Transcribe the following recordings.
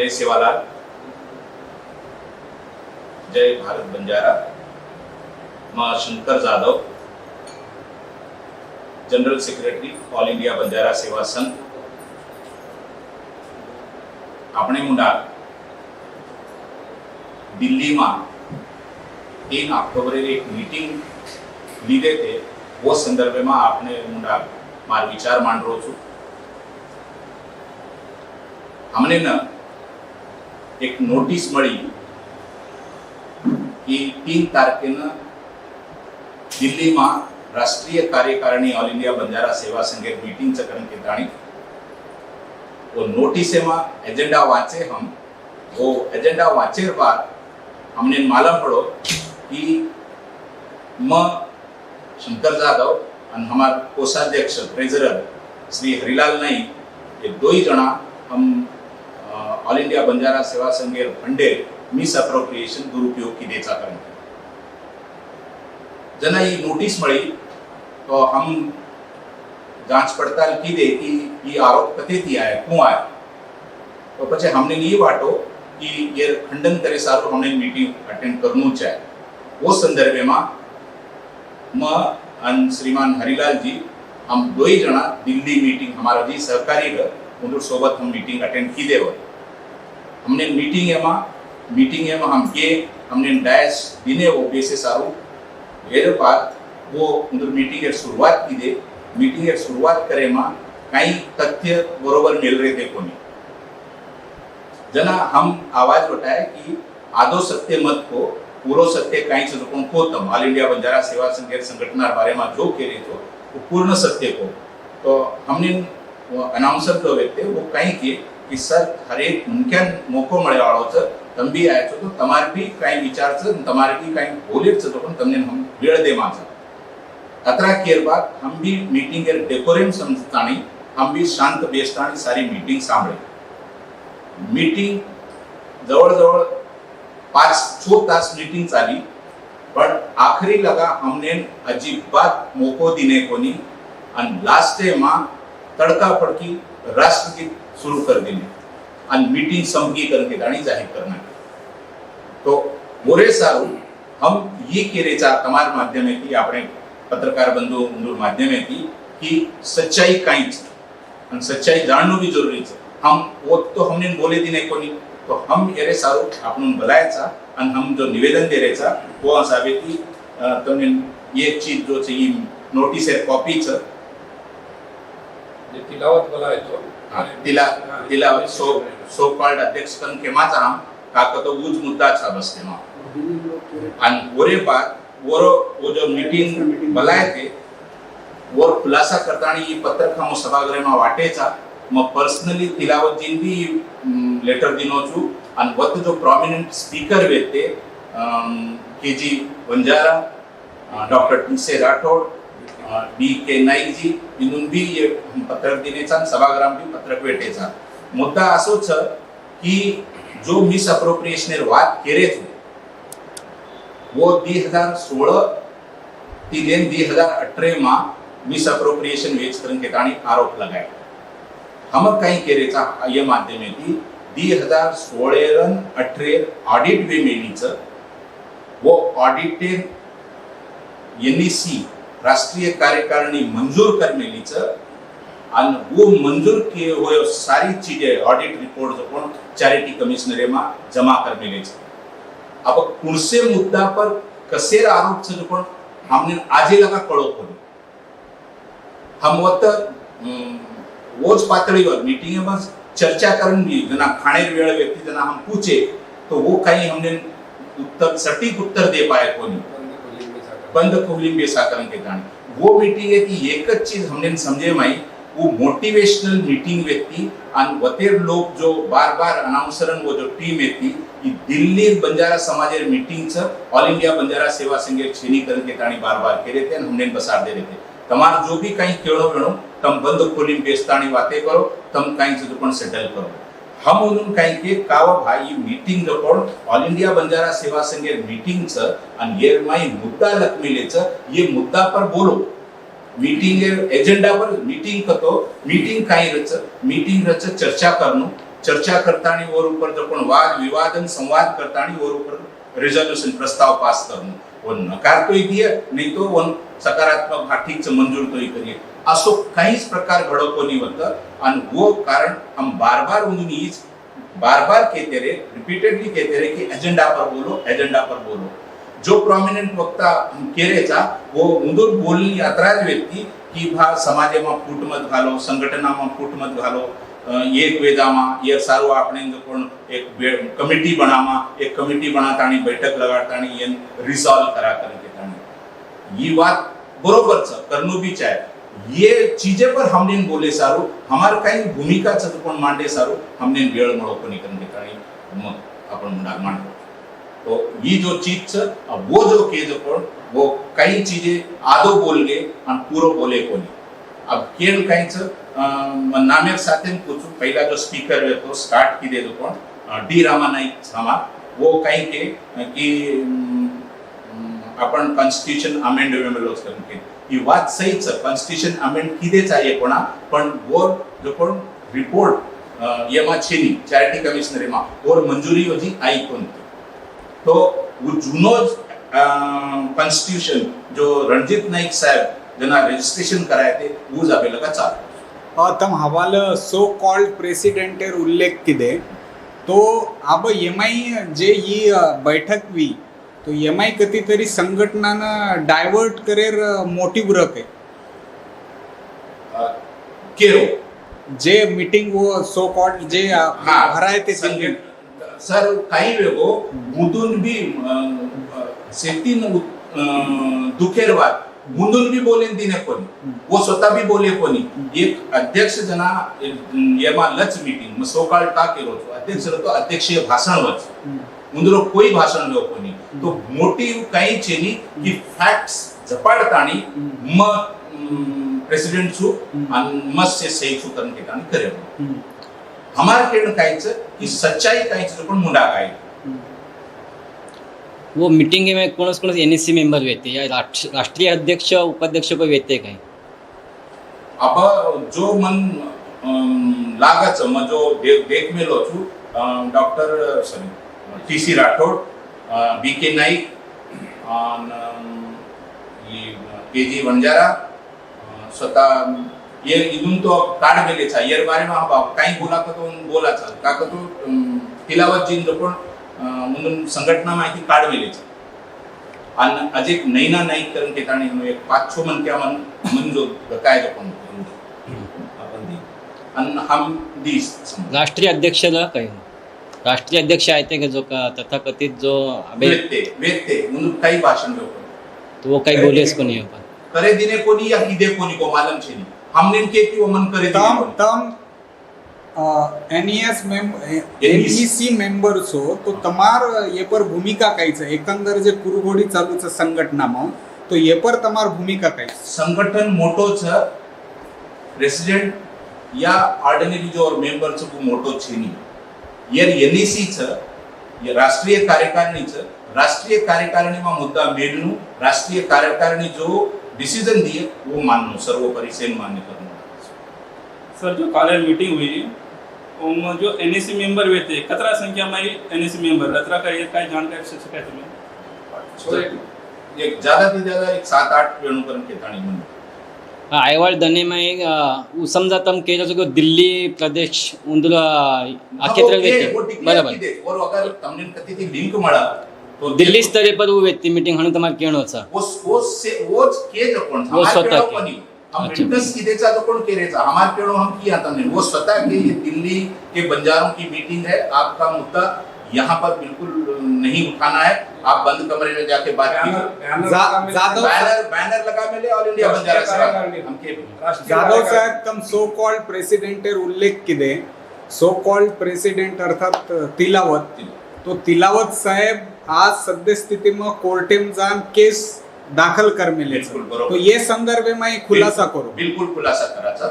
जय सेवालाल, जय भारत बंजारा। मैं Shankar Jadhav, general secretary all India Banjara सेवा संघ। अपने मुंडा दिल्ली में 3 ऑक्टोबरे एक मीटिंग लीधे थे। वो संदर्भ में आपने मुंडा मार विचार मांड रो छू। हमने न एक नोटिस मळी कि 3 तारखेनं दिल्ली में राष्ट्रीय कार्यकारिणी ऑल इंडिया बंजारा सेवा संघ मीटिंग करण के ताणी वो नोटिस में एजेंडा वांचे। हम वो एजेंडा वांचे बाद हमने मालूम पड़ो कि मैं शंकर जाधव और हमारे कोषाध्यक्ष ट्रेजरर श्री हरिलाल नाईक, ये 2 ही जना हम ऑल इंडिया बंजारा सेवा संघ फंडे मिस अप्रोप्रिएशन दुरुपयोग की देचा करें। जना ये नोटिस मळी तो हम जांच पड़ताल की दे कि ये आरोप कते थी आया, क्यों आया। तो पछे हमने ये वाटो कि ये खंडन करे सारो हमने मीटिंग अटेंड करनू चाहे। वो संदर्भ में मैं और श्रीमान हरिलाल जी हम 2 ही जना दिल्ली मीटिंग हमारा जी सहकारी उन सोबत हम मीटिंग अटेंड की दे। हमने मीटिंग में हम ये हमने डायस दिने वो बेसे सारू वेर बाद वो उधर मीटिंग की शुरुआत की दे। मीटिंग की शुरुआत करे में कई तथ्य बरोबर मिल रहे थे कोनी। जना हम आवाज उठाए कि आधो सत्य मत को पूरो सत्य कहीं से को तम ऑल इंडिया बंजारा सेवा संघ संगठन बारे में जो कह रहे थे वो पूर्ण सत्य को। तो हमने वो अनाउंसर जो व्यक्ति वो कहीं किए कि सर हर एक मुमकिन मौको मळे वाळो छ, तम भी आए छो तो तमार भी कहीं विचार छ, तमारे भी कहीं बोले छ, तो पण तमने हम वेळ दे माचा। अतरा केर बाद हम भी मीटिंग के डेकोरम समझतानी हम भी शांत बेसतानी सारी मीटिंग सांभळे। मीटिंग जवळ जवळ 5-6 तास मीटिंग चाली, पर आखिरी लगा हमने अजीबात मौको दिने कोनी और लास्ट में तड़का फड़की राष्ट्रगीत शुरू कर दिने और मीटिंग संपगी करके दाणी जाहिर करना। तो मोरे सारू हम ये कह चा तमार माध्यम की अपने पत्रकार बंधु माध्यम की कि सच्चाई कहीं और सच्चाई जानना भी जरूरी है। हम वो तो हमने बोले दिने कोनी, तो हम एरे सारू आपन बोलायचा और हम जो निवेदन दे रहे था वो असावे कि तमने ये चीज जो चाहिए नोटिस है कॉपी छ तिलावत बोलाय तो तिलावत सो कॉल्ड अध्यक्ष कन के माचा हम का तो उज मुद्दा छा बसते मा और ओरे बाद वो जो मीटिंग बुलाए थे वो खुलासा करतानी ये पत्रक हम सभागृह में वाटे था। मैं पर्सनली तिलावत जी भी लेटर दिनो छु और वत जो प्रोमिनेंट स्पीकर वेते K G Banjara, doctor T S. Rathod, D K. Naik ji इनून भी ये पत्रक दिने चा, सभागृह भी पत्रक वेटे चा। मुद्दा असो छ कि जो मिस अप्रोप्रिएशन बात करे थे वो 2016 ती 2018 में मिस अप्रोप्रिएशन वेच करन के ताणी आरोप लगाए। हम कहीं कह रहे था ये माध्यम की 2016 18 ऑडिट वे मेलीच वो ऑडिटेड एनईसी राष्ट्रीय कार्यकारिणी मंजूर कर मेलीच और वो मंजूर किए हुए सारी चीजें ऑडिट रिपोर्ट जो कौन चैरिटी कमिश्नरे में जमा कर मेले। अब कुणसे मुद्दा पर कसेर आरोप से जो कौन हमने आजे लगा कड़ो खोलो। हम वोच पातळीवर मीटिंग में चर्चा करन भी जना खाणेर वेळ व्यक्ति जना हम पूछे तो वो कहीं हमने उत्तर सटीक उत्तर दे पाए कोनी। बंद खोली बेसा करन के ताणी वो मीटिंग है कि एक चीज हमने समझे माई वो मोटिवेशनल मीटिंग व्यक्ति और वतेर लोग जो बार बार अनाउंसरन वो जो टीम थी दिल्ली बंजारा समाजेर मीटिंग छ ऑल इंडिया बंजारा सेवा संघ छेनी करन के ताणी बार बार कह रहे थे हमने बसार दे रहे थे। तमार जो भी कहीं केळो वेणो तम बंद खोली बेसताणी बातें करो, तम कहीं से पण सेटल करो। हम उन्होंने कहीं के कावा भाई मीटिंग जो कौन ऑल इंडिया बंजारा सेवा संघ मीटिंग छ और ये माई मुद्दा लक्ष्मी छ ये मुद्दा पर बोलो। मीटिंग एजेंडा पर मीटिंग कतो मीटिंग कहीं रच चर्चा करनो चर्चा करतानी और ऊपर जो पण वाद विवादन संवाद करतानी और ऊपर रेजोल्यूशन प्रस्ताव पास करनो वो नकार तो दिए नहीं तो वो सकारात्मक हा ठीक से मंजूर तो करिए असो कई प्रकार घडोकोनी होतं आणि वो कारण हम बार बार उन्होंने बार बार कहते रहे रिपीटेडली कहते रहे कि एजेंडा पर बोलो जो प्रोमिनेंट वक्ता केरेचा वो उंदूर बोलनी अतराज व्यक्ती की भा समाजेમાં ફૂટ મત ઘાલો સંગઠનામાં ફૂટ મત ઘાલો એક વેદામાં એ સારું આપણે કોણ એક કમિટી બનાવવા એક કમિટી બનાવતાની बैठक लगाडतानी એન રિઝોલ્વ करा करतानी ये बात बरोबर छ करनो भी चाहे ये चीजें पर हमने बोले सारू हमार काही भूमिका छ पण मांडे सारू हमने वेळ मळो कोणी करतानी मग आपण मुंडा मांडतो तो ये जो चीज छ वो जो के जो पण वो कई चीजें आदो बोल गए और पूरो बोले कोनी अब केल कई छ नामेर साथे कुछ पहला जो स्पीकर है तो स्टार्ट की दे दो कोण डी रामानाईक सामा वो कई के कि आपण कॉन्स्टिट्यूशन अमेंडमेंट करके ही बात सही छ कॉन्स्टिट्यूशन अमेंड किदे चाहिए कोणा पण वो जो कोण रिपोर्ट येमा छेनी चैरिटी कमिशनर मा और मंजूरी होजी आई कोण तो वो जुनो कॉन्स्टिट्यूशन जो रणजीत नाईक साहेब जना रजिस्ट्रेशन कराए थे वो जाबे लगा चाल तम हवाल सो कॉल्ड प्रेसिडेंटेर उल्लेख किदे तो अब एमआई जे ही बैठक हुई तो एमआई कती तरी संघटनाना डायवर्ट करेर मोटिव रखे केरो जे मीटिंग वो सो कॉल्ड जे भराय ते सर काही वेगो मुदून भी सेतीन दुखेर बात मुदून भी बोले दिने कोणी वो स्वतः भी बोले कोणी एक अध्यक्ष जना येमा लच मीटिंग म सोकाळ टा केलो अध्यक्ष तो अध्यक्षीय भाषण वच मुंदरो कोई भाषण लो कोणी तो मोटिव काही चेनी की फॅक्ट्स जपाडतानी म प्रेसिडेंट छु आणि मस से सही छु करन के कानी करे हमार केण कायच की सच्चाई कायच पण मुंडा काय वो मीटिंग में कौन कौन एनएससी मेंबर रहते या राष्ट्रीय अध्यक्ष उपाध्यक्ष को रहते कहीं अब जो मन लागच म जो देख मेलो छु doctor sorry TC Rathod BK Naik ये केजी वंजारा स्वतः ये इदून तो कार्ड मेले छा येर बारे में हम काही बोला तो बोला छा का तो तिलावत जीन जो पण म्हणून संघटना माहिती कार्ड मेले छा आणि अजय नैना नाईक करून ठिकाणी एक 5-6 मन क्या मन जो काय जो पण आपण दी आणि हम दिस राष्ट्रीय अध्यक्ष ला काही राष्ट्रीय अध्यक्ष आहे ते जो का तथाकथित जो वेते म्हणून काही भाषण लो तो वो काही बोलेस को नहीं अपन करे दिने कोनी या किदे कोनी को मालूम छे नहीं हमने के कि वो मन करे तम एनईसी मेंबर्स हो तो तमार ये पर भूमिका काई छे एकंदर जे कुरुघोडी चालू छे संघटनाમાં तो ये पर तमार भूमिका काई संगठन मोटो छ प्रेसिडेंट या ऑर्डिनरी जो और मेंबर छ वो मोटो छे नहीं ये एनईसी छ ये राष्ट्रीय कार्यकारिणी छ राष्ट्रीय कार्यकारिणी में मुद्दा मेलनु राष्ट्रीय कार्यकारिणी जो डिसीजन दिए वो माननो सर्वोपरि से मान्य करना सर जो कल मीटिंग हुई उनमें जो एनएससी मेंबर हुए थे कतरा संख्या में एनएससी मेंबर अतरा का एक काय जानकारी से सके तुम्हें एक ज्यादा से ज्यादा एक 7-8 वेणुकरण के ताणी मन आयवाळ दने में समजा तम के जो दिल्ली प्रदेश उंदर आखे तरह व्यक्ति बराबर और अगर तमने कति थी लिंक मळा तो दिल्ली स्तरे पर वो व्यक्ति मीटिंग हनु तमार केणो छ वो के जो कोण वो स्वतः के हम विटनेस की देचा तो कौन करेगा हमारे पेड़ों हम किया था नहीं वो स्वतः के ये दिल्ली के बंजारों की मीटिंग है आपका मुद्दा यहाँ पर बिल्कुल नहीं उठाना है आप बंद कमरे में जाके बात कीजिए बैनर लगा मिले ऑल इंडिया बंजारा हम के जाधव साहेब तम सो कॉल्ड प्रेसिडेंटेर उल्लेख किदे सो कॉल्ड प्रेसिडेंट अर्थात तिलावत तो तिलावत साहेब आज सद्य स्थिति में कोर्टे में जान केस दाखल कर मिले तो ये संदर्भ में खुलासा करो बिल्कुल खुलासा कराचा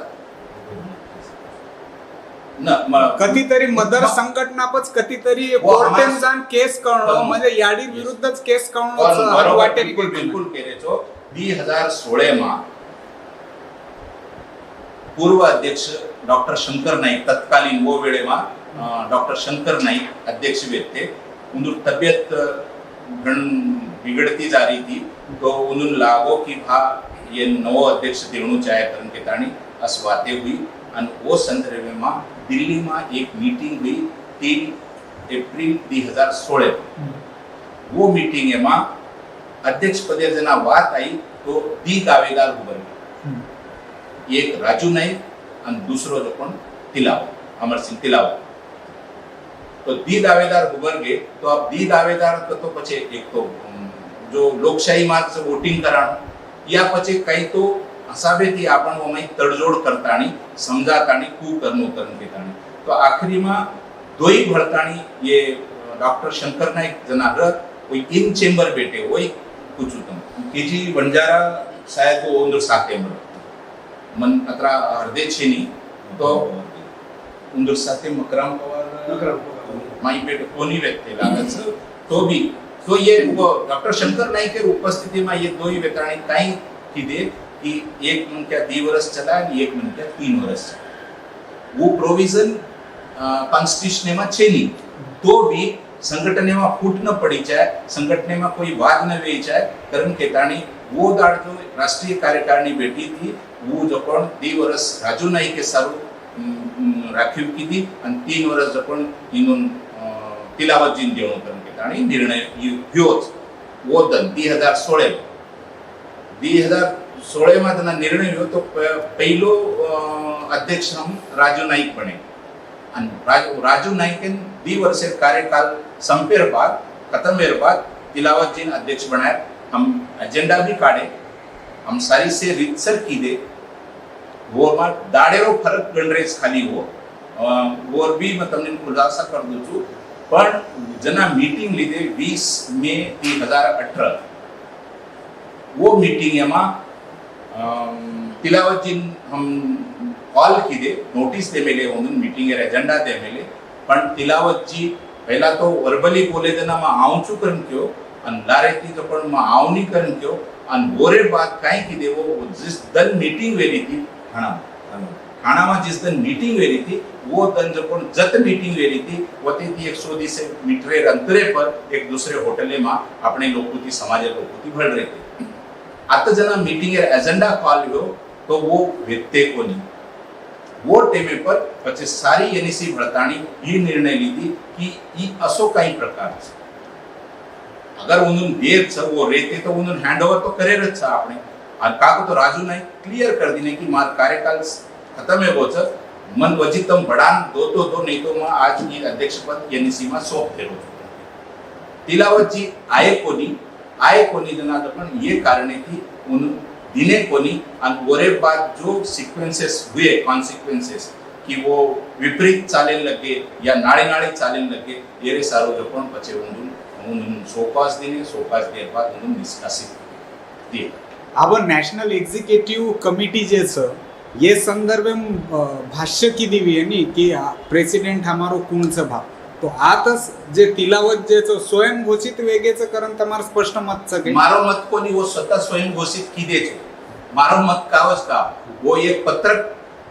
न कधीतरी मदर संघटनापच कधीतरी कोर्टेम जान केस करणो म्हणजे याडी विरुद्धच केस करणो वाटे बिल्कुल केरेचो 2016 मा पूर्व अध्यक्ष डॉक्टर शंकर नाईक तत्कालीन वो वेळे मा डॉक्टर शंकर नाईक अध्यक्ष हुए थे। उनकी तबीयत घण बिगड़ती जा रही थी, तो उन्होंने लागो कि भा ये नवो अध्यक्ष देवणु चाहे करन के ताणी अस वाते हुई और वो संदर्भ में दिल्ली में एक मीटिंग हुई 3 एप्रिल 2016। वो मीटिंग में अध्यक्ष पदे जना बात आई तो 2 दावेदार उभर गए, एक राजू नाईक और दूसरो जो कोण तिलावत, अमर सिंह तिलावत। तो 2 दावेदार उभर गए, तो अब 2 दावेदार तो पछे एक तो जो लोकशाही मार्ग से वोटिंग कराणु या पछे कई तो हिसाबेथी आपण ओमाई तडजोड करताणी समजाताणी कू करनो करन देताणी। तो आखिरी में दोई भरताणी ये डॉक्टर शंकर नाईक जनागर कोई इन चेंबर बैठे वही कुछ तुम केजी बंजारा शायद वो उंदर साथे मन अतरा हृदय छेनी तो उंदर साथे मकराम पवार माई बेट कोनी व्यक्ति लागत तो भी तो ये वो डॉक्टर शंकर नाईक के उपस्थिति में ये दो ही वेतराणी काई किदे कि एक मन क्या 2 वर्ष चला और एक मन क्या 3 वर्ष चला। वो प्रोविजन कॉन्स्टिट्यूशन में छे नहीं, तो भी संगठन में फूट न पड़ी जाए, संगठन में कोई वाद न वे जाए करन के ताणी वो दाड़ जो राष्ट्रीय कार्यकारिणी बैठी थी वो जो पण 2 वर्ष राजू नाईक के सारू राखी की थी और 3 वर्ष जो पण इनोन तिलावत जी देवणो करन के ताणी निर्णय ह्योच वो दन 2016 में तना निर्णय हुआ तो पहलो अध्यक्ष हम राजू नाईक बने। राजू नाईक 2 वर्ष कार्यकाल संपेर बाद खत्म होने बाद तिलावत जी अध्यक्ष बनाए। हम एजेंडा भी काढ़े, हम सारी से रितसर की दे वो दाड़ेरो फरक गणरेज खाली हो और भी मैं तमने खुलासा कर दूं छू पण जना मीटिंग लीधे 20 मे 2018 वो मीटिंग में तिलावत जी हम कॉल की दे नोटिस दे मेले उन मीटिंग एजेंडा दे मेले पण तिलावत जी पहला तो वर्बली बोले देना मैं आऊं छु करन क्यों अन लारे थी तो पण मैं आऊं नहीं करन क्यों अन बोरे बात काई की दे वो जिस दिन मीटिंग वेली थी खाना में जिस दिन मीटिंग वेली थी वो दिन जो पण जत मीटिंग वेली थी वती थी 120 मीटर अंतरे पर एक दूसरे होटले में अपने लोगों की समाज लोगों की भर रहे थे। आता जना मीटिंग एजेंडा कॉल हो तो वो व्यक्ति को नहीं वो टेमे पर पछे सारी एनएसी भड़ताणी ये निर्णय लीधी कि ई असो कई प्रकार छे अगर उन्होंने देर छ वो रहते तो उन्होंने हैंडओवर तो करे रच छ आपने और काको तो राजू नाईक क्लियर कर दीने कि मार कार्यकाल खत्म है वो छ मन वजितम बढ़ान दो नहीं तो मैं आज ये अध्यक्ष पद एनएसी में सौंप दे तिलावत जी आए कोनी जना पण ये कारणे थी उन दिने कोनी और बोरे बाद जो सीक्वेंसेस हुए कॉन्सिक्वेंसेस कि वो विपरीत चाले लगे या नाड़े चाले लगे ये रे सारो जो पण पछे उन सोपास देर बाद उन निष्कासित दिए। अब नेशनल एग्जीक्यूटिव कमिटी जे छ ये संदर्भ में भाष्य की दीवी है नी कि प्रेसिडेंट हमारो कोण छ भा तो आतस जे तिलावत जे स्वयं घोषित वेगेचं कारण तमार स्पष्ट मत सके मारो मत कोनी वो स्वतः स्वयं घोषित की दे छे मारो मत कावस का वो एक पत्रक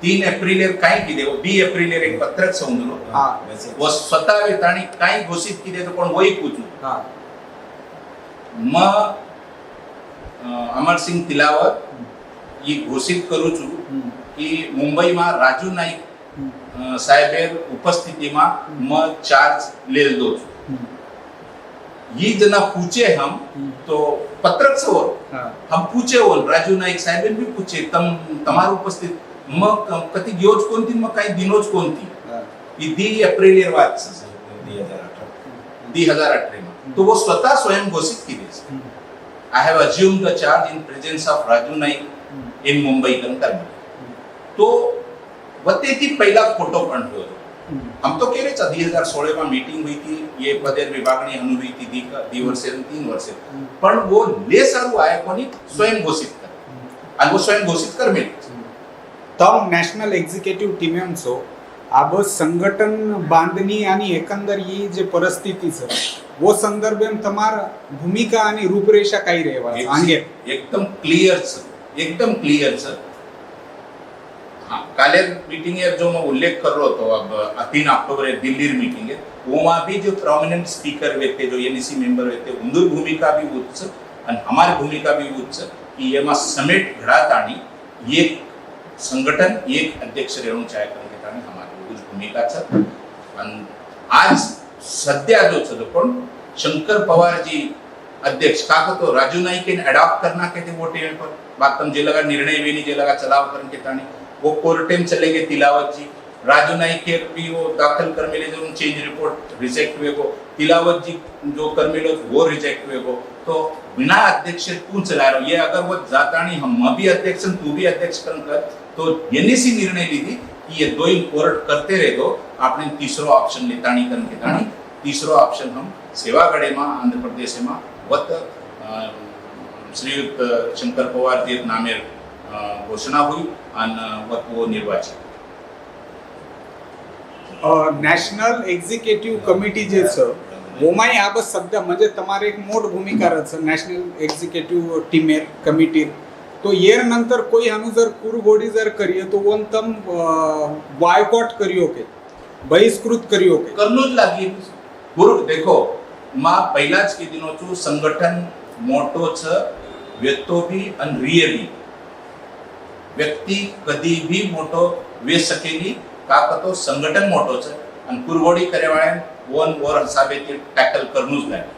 3 एप्रिल काई की दे वो 2 एप्रिल एक पत्रक समझलो हां वो स्वतः वेताणी काई घोषित की दे तो पण वही पूछू हां म अमर सिंह तिलावत ये घोषित करू छु कि मुंबई में राजू नाईक साहेब उपस्थिति में मैं चार्ज ले दो ये जना पूछे हम तो पत्रक से और हम पूछे और राजू नाईक साहेब भी पूछे तमार उपस्थित म कति योज कोणती म काही दिनोज कोणती ये 2 एप्रिल वाच 2018 में तो वो स्वतः स्वयं घोषित की दे I have assumed the charge in presence of Raju Naik in Mumbai करता तो वते थी पहला फोटो पण हुयो हम तो कह रहे था 2016 में मीटिंग हुई थी ये पदेर विभागनी हुई थी 2 वर्ष 3 वर्ष पण वो ले सारू आया कोनी स्वयं घोषित कर और वो स्वयं घोषित कर मिले तम नॅशनल एक्झिक्युटिव्ह टीमचो अब संघटन बांधणी आणि एकंदर ही जे परिस्थिती छ वो संदर्भ में तमार भूमिका आणि रूपरेषा काही रहेवा आंगे एकदम क्लियर छ हाँ काले मीटिंग जो मैं उल्लेख कर रहा तो अब 3 अक्टोबर दिल्ली मीटिंग है वहाँ भी जो प्रोमिनेंट स्पीकर वेते जो एनएसी मेंबर वेते उंदूर भूमिका भी उच्च और हमारी भूमिका भी उच्च की ये समेट घड़ात आणि एक संगठन एक अध्यक्ष रेणू चाहे करके ताणी हमारी उच्च भूमिका छ आणि आज सध्या जो छ पण शंकर पवार जी अध्यक्ष का तो राजू नाईक ने अडॉप्ट करना कहते वोटे पर बात तम जे लगा निर्णय भी नहीं जे लगा चलाव करके ताणी वो कोर्टेम चले गए तिलावत जी राजू नाईक के भी वो दाखिल कर मिले जो चेंज रिपोर्ट रिजेक्ट हुए को तिलावत जी जो कर मिलो वो रिजेक्ट हुए को तो बिना अध्यक्ष तू चला रहा ये अगर वो जातानी हम भी अध्यक्ष तू भी अध्यक्ष कर तो एनएसी निर्णय ली थी कि ये दो ही कोर्ट करते रहे तो आपने तीसरो ऑप्शन लेतानी करके तानी तीसरो ऑप्शन हम सेवागढ़े में आंध्र प्रदेश में वत श्रीयुक्त शंकर पवार जी नामे घोषणा हुई और वत वो निर्वाचित नॅशनल एक्झिक्युटिव्ह कमिटी जे छ ओमाई आब सध्या म्हणजे તમારે એક મોટ ભૂમિકા રહે છે નેશનલ એક્ઝિક્યુટિવ ટીમેર કમિટી તો યેર નંતર કોઈ આનું જર કુરગોડી જર કરીએ તો ઓન તમ બાયકોટ કર્યો કે બહિષ્કૃત કર્યો કે करनूज लागी गुरु देखो मां पहिला ज के दिनो छु संगठन मोटो छ व्यक्तो भी अन रिय भी व्यक्ति कधी भी मोटो वे सकेली का तो संगठन मोटो छ अन कुरगोडी करे वाळे वन वर हिसाबे टॅकल करनूज लागली